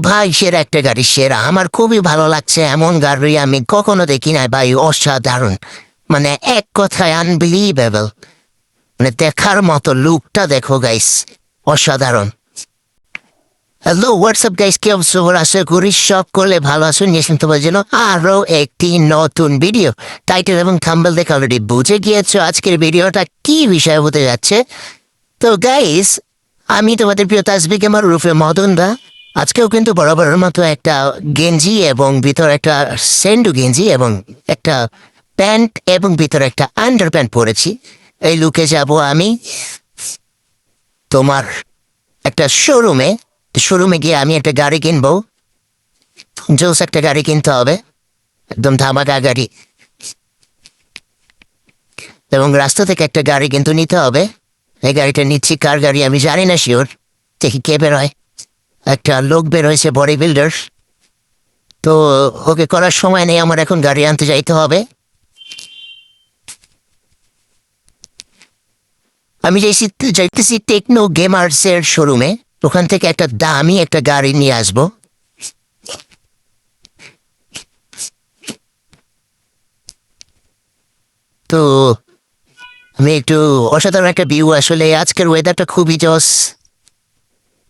ভাই সেরা একটা গাড়ি, সেরা। আমার খুবই ভালো লাগছে, এমন গাড়ি আমি কখনো দেখি নাই ভাই। অসাধারণ, মানে এক কথায় আনবিলিভেবল। মানে দেখার মতো, লুকটা দেখো গাইস, অসাধারণ। হ্যালো হোয়াটসঅ্যাপ গাইস, কি অবস্থা? আশা করি সব করলে ভালো আছো। নিয়ে আসলাম তোমার জন্য আরো একটি নতুন ভিডিও। টাইটেল এবং থাম্বনেল দেখে অলরেডি বুঝে গিয়েছো আজকের ভিডিওটা কি বিষয় হতে যাচ্ছে। তো গাইস, আমি তোমাদের প্রিয় তাসবি গেমার রূপে মদন দা। আজকেও কিন্তু বরাবরের মতো একটা গেঞ্জি এবং ভিতর একটা সেন্ডু গেঞ্জি এবং একটা প্যান্ট এবং ভিতরে একটা আন্ডার প্যান্ট পরেছি। এই লুকে যাব আমি তোমার একটা শোরুমে। শোরুমে গিয়ে আমি একটা গাড়ি কিনবো। জোস একটা গাড়ি কিনতে হবে, একদম ধামাকা গাড়ি। এবং রাস্তা থেকে একটা গাড়ি কিন্তু নিতে হবে। এই গাড়িটা নিচ্ছি, কার গাড়ি আমি জানি না শিওর। দেখি কে বেরোয়। একটা লোক বের হয়েছে, বডি বিল্ডার। তো ওকে করার সময় নেই, আমার এখন গাড়ি আনতে যাইতে হবে। আমি যাইতেছি টেকনো গেমার্স এর শোরুমে। ওখান থেকে একটা দামি একটা গাড়ি নিয়ে আসবো। তো আমি একটু অসাধারণ একটা ভিউ। আসলে আজকের ওয়েদারটা খুবই জস।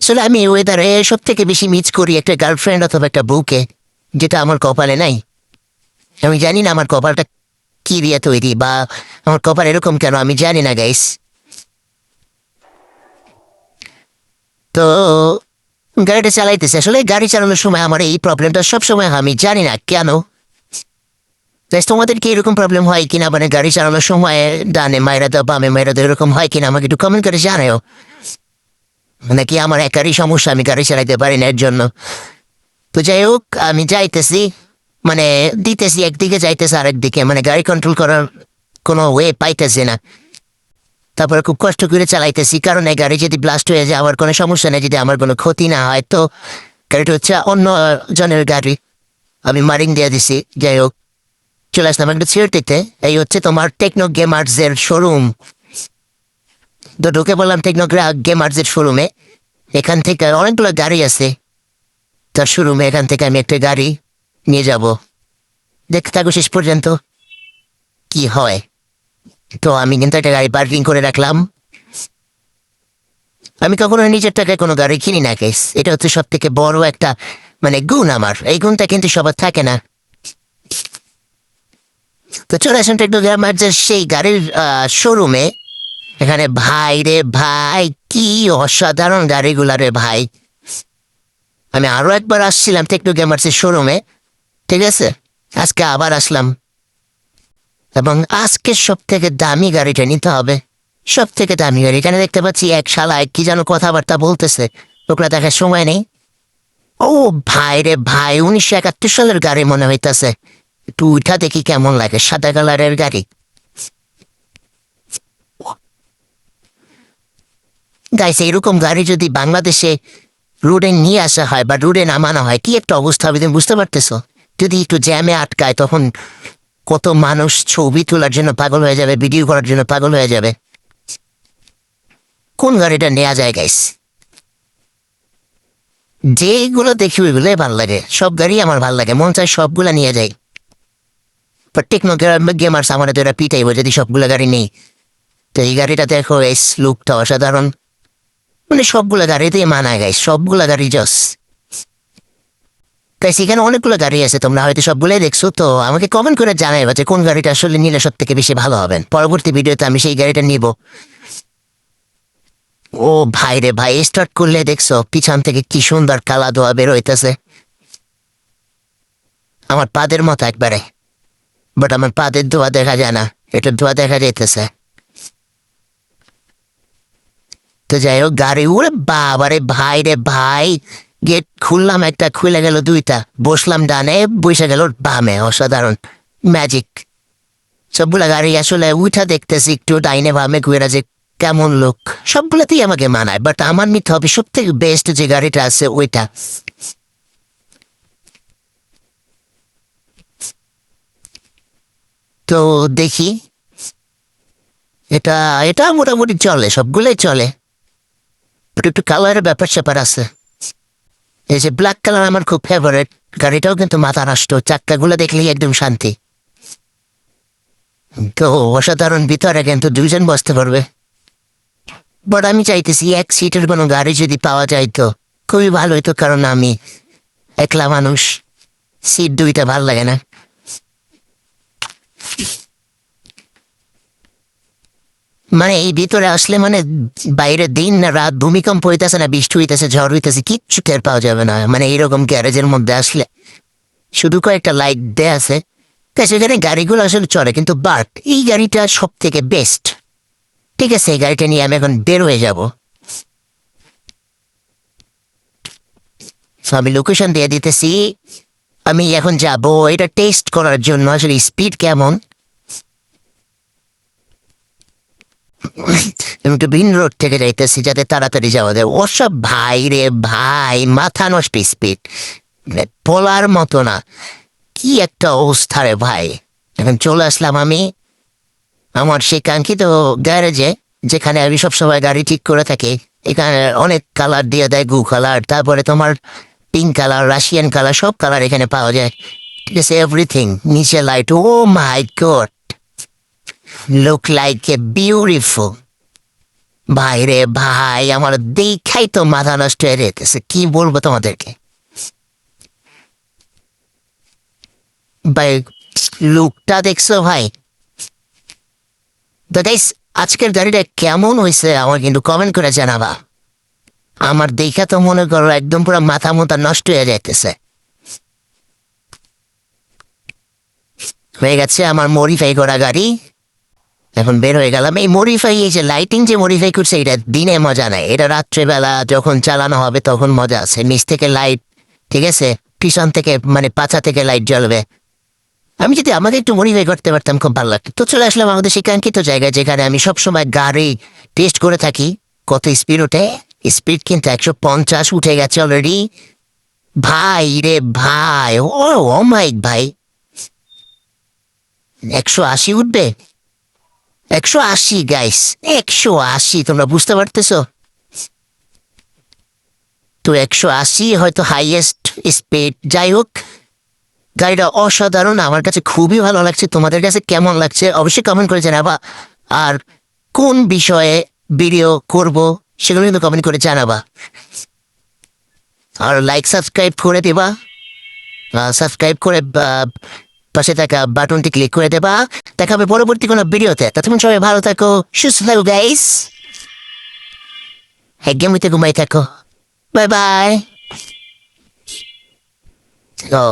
আসলে আমি ওয়েদারে সব থেকে বেশি মিস করি একটা গার্লফ্রেন্ড অথবা একটা বউকে, যেটা আমার কপালে নাই। আমি জানি না আমার কপালটা কি দিয়ে তৈরি, বা আমার কপাল এরকম কেন, আমি জানি না গাইস। তো গাড়িটা চালাইতেছে। আসলে গাড়ি চালানোর সময় আমার এই প্রবলেমটা সবসময়, আমি জানি না কেন। তোমাদের কি এরকম প্রবলেম হয় কিনা, মানে গাড়ি চালানোর সময় ডানে মাইরা দাও বামে মাইরা দাও, এরকম হয় কিনা আমাকে একটু কমেন্ট করে জানাও। মানে কি আমার একারই সমস্যা, আমি গাড়ি চালাইতে পারি না এর জন্য। তো যাই হোক, আমি যাইতেছি, মানে দিতেছি একদিকে, যাইতেছে আরেকদিকে, মানে গাড়ি কন্ট্রোল করার কোনো ওয়ে পাইতেছি না। তারপরে খুব কষ্ট করে চালাইতেছি, কারণ এই গাড়ি যদি ব্লাস্ট হয়ে যায় আমার কোনো সমস্যা নেই, যদি আমার কোনো ক্ষতি না হয়। তো গাড়িটা হচ্ছে অন্য জনের গাড়ি, আমি মারিং দিয়ে দিছি। যাই হোক, চলে আসলাম একটা সিওরটিতে। এই হচ্ছে তোমার টেকনো গেমার্স এর শোরুম। তো ঢুকে বললাম টেকনো গেমার্স এর শোরুমে। এখান থেকে অনেকগুলো গাড়ি আছে তার শোরুমে। এখান থেকে আমি একটা গাড়ি নিয়ে যাব, দেখতে থাকো শেষ পর্যন্ত কি হয়। তো আমি কিন্তু একটা গাড়ি পার্কিং করে রাখলাম। আমি কখনো নিজের টাকায় কোনো গাড়ি কিনি না কেস, এটা হচ্ছে সব থেকে বড় একটা মানে গুণ আমার। এই গুণটা কিন্তু সবার থাকে না। তো চলে আসুন টেকনো গেমার্স সেই গাড়ির শোরুমে। এখানে ভাই রে ভাই, কি অসাধারণ গাড়িগুলা রে ভাই। আমি আরো একবার আসছিলাম টেকনো গেমার্স এর শোরুমে, ঠিক আছে? আজকে আবার আসলাম, এবং আজকে সব থেকে দামি গাড়িটা নিতে হবে। সব থেকে দামি গাড়ি। এখানে দেখতে পাচ্ছি এক শালায় কি যেন কথাবার্তা বলতেছে, ওগুলা দেখার সময় নেই। ও ভাই রে ভাই, 1971 সালের গাড়ি মনে হইতাছে। একটু উঠা দেখি কেমন লাগে, সাদা কালারের গাড়ি। গাইস, এইরকম গাড়ি যদি বাংলাদেশে রোডে নিয়ে আসা হয় বা রোডে নামানো হয়, কি একটা অবস্থা হবে তুমি বুঝতে পারতেছো? যদি একটু জ্যামে আটকায়, তখন কত মানুষ ছবি তোলার জন্য পাগল হয়ে যাবে, ভিডিও করার জন্য পাগল হয়ে যাবে। কোন গাড়িটা নেওয়া যায় গাইস? যেগুলো দেখি ওইগুলোই ভাল লাগে। সব গাড়ি আমার ভাল লাগে, মন চায় সবগুলা নিয়ে যাই। টেকনো গেমার্স আমাদের তো এরা পিটাইব যদি সবগুলো গাড়ি নেই। তো এই গাড়িটা দেখো, এই লুকটা অসাধারণ। মানে সবগুলো গাড়িতেই মানায় গাইস, সবগুলো গাড়ি জস। তাই সেখানে অনেকগুলো গাড়ি আছে, তোমরা হয়তো সবগুলোই দেখছো। তো আমাকে কমেন্ট করে জানাইবা যে কোন গাড়িটা আসলে নিলে সব থেকে বেশি ভালো হবেন। পরবর্তী ভিডিওতে আমি সেই গাড়িটা নিব। ও ভাই রে ভাই, স্টার্ট করলে দেখছো পিছন থেকে কি সুন্দর কালা ধোয়া বের হইতেছে, আমার পাদের মতো একবারে। বাট আমার পাদের ধোয়া দেখা যায় না, এটা ধোয়া দেখা যাইতেছে। তো যাই হোক, গাড়ি উড়ে বাবারে ভাই রে ভাই। গেট খুললাম একটা, খুলে গেল দুইটা। বসলাম ডানে, বসে গেল বামে। অসাধারণ ম্যাজিক। সবগুলা গাড়ি আসলে উঠা দেখতেছি একটু ডাইনে বামে ঘুরে, যে কেমন লোক। সবগুলাতেই আমাকে মানায়, বাট আমার নিতে হবে সব থেকে বেস্ট যে গাড়িটা আছে ওইটা। তো দেখি, এটা এটা মোটামুটি চলে, সবগুলোই চলে। একটু একটু কালারের ব্যাপার স্যাপার আছে। এই যে ব্ল্যাক কালার আমার খুব ফেভারিট। গাড়িটাও কিন্তু মাথা নষ্ট, চাক্কাগুলো দেখলেই একদম শান্তি। তো অসাধারণ, ভিতরে কিন্তু দুজন বসতে পারবে। বাট আমি চাইতেছি এক সিটের কোনো গাড়ি যদি পাওয়া যায় তো খুবই ভালো হইতো, কারণ আমি একলা মানুষ, সিট দুইটা ভাল লাগে না। মানে এই ভিতরে আসলে মানে বাইরে দিন না রাত, ভূমিকম্প হইতেছে না বৃষ্টি হইতেছে ঝড় হইতেছে কিচ্ছু টের পাওয়া যাবে না। মানে এইরকম গ্যারেজের মধ্যে আসলে শুধু কয়েকটা লাইট দেয়া আছে, সেখানে গাড়িগুলো আসলে চলে, কিন্তু বাট এই গাড়িটা সব থেকে বেস্ট। ঠিক আছে, এই গাড়িটা নিয়ে আমি এখন বের হয়ে যাব। আমি লোকেশন দিয়ে দিতেছি, আমি এখন যাব এটা টেস্ট করার জন্য আসলে স্পিড কেমন। আমি একটু ভিন্ন রোড থেকে যাইতেছি যাতে তাড়াতাড়ি যাওয়া যায়। ওসব ভাই রে ভাই, মাথা নষ্ট স্পিড, বলার মতো না। কি একটা অবস্থা রে ভাই। এখন চলে আসলাম আমি আমার সেই কাঙ্ক্ষিত গ্যারেজে, যেখানে আমি সবসময় গাড়ি ঠিক করে থাকি। এখানে অনেক কালার দিয়ে দেয়, গু কালার, তারপরে তোমার পিঙ্ক কালার, রাশিয়ান কালার, সব কালার এখানে পাওয়া যায়। ঠিক আছে, এভরিথিং। নিচে light, oh my god, look like a beautiful. ভাই রে ভাই, আমার দেখাই তো মাথা নষ্ট হয়ে যেতেছে, কি বলবো তোমাদেরকে ভাই। লুকটা দেখছো ভাই? তো গাইস, আজকের গাড়িটা কেমন হয়েছে আমার কিন্তু কমেন্ট করে জানাবা। আমার দেখা তো মনে করো একদম পুরো মাথা মোথা নষ্ট হয়ে যাইতেছে। হয়ে গেছে আমার মডিফাই করা গাড়ি। এখন বের হয়ে গেলাম। এই মডিফাই, এই যে লাইটিং যে মডিফাই করছে, এটা দিনে মজা নাই, এটা রাত্রেবেলা যখন চালানো হবে তখন মজা আছে। নিচ থেকে লাইট, ঠিক আছে, পিছন থেকে মানে পাছা থেকে লাইট জ্বলবে। আমি যদি আমাকে একটু মডিফাই করতে পারতাম খুব ভালো লাগতো। তো চলে আসলাম আমাদের সেই কাঙ্ক্ষিত জায়গায়, যেখানে আমি সবসময় গাড়ি টেস্ট করে থাকি। কত স্পিড ওঠে? স্পিড কিন্তু 150 উঠে গেছে অলরেডি। ভাই রে ভাই, ও মাই ভাই, 180 উঠবে? 180 গাইস, 180, তোমরা বুঝতে পারতেছো তো? 180 হয়তো হাইয়েস্ট স্পিড। যাই হোক, গাড়িটা অসাধারণ, আমার কাছে খুবই ভালো লাগছে। তোমাদের কাছে কেমন লাগছে অবশ্যই কমেন্ট করে জানাবা। আর কোন বিষয়ে ভিডিও করব সেগুলো কিন্তু কমেন্ট করে জানাবা। আর লাইক সাবস্ক্রাইব করে দেবা, সাবস্ক্রাইব করে পাশে থাকা বাটনটি ক্লিক করে দেবা। দেখা হবে পরবর্তী কোনো ভিডিওতে। ততক্ষণ সবাই ভালো থাকো, সুস্থ থাকো গাইস। হ্যাঁ, গেমিতে ঘুমাই থাকো। Bye bye. ও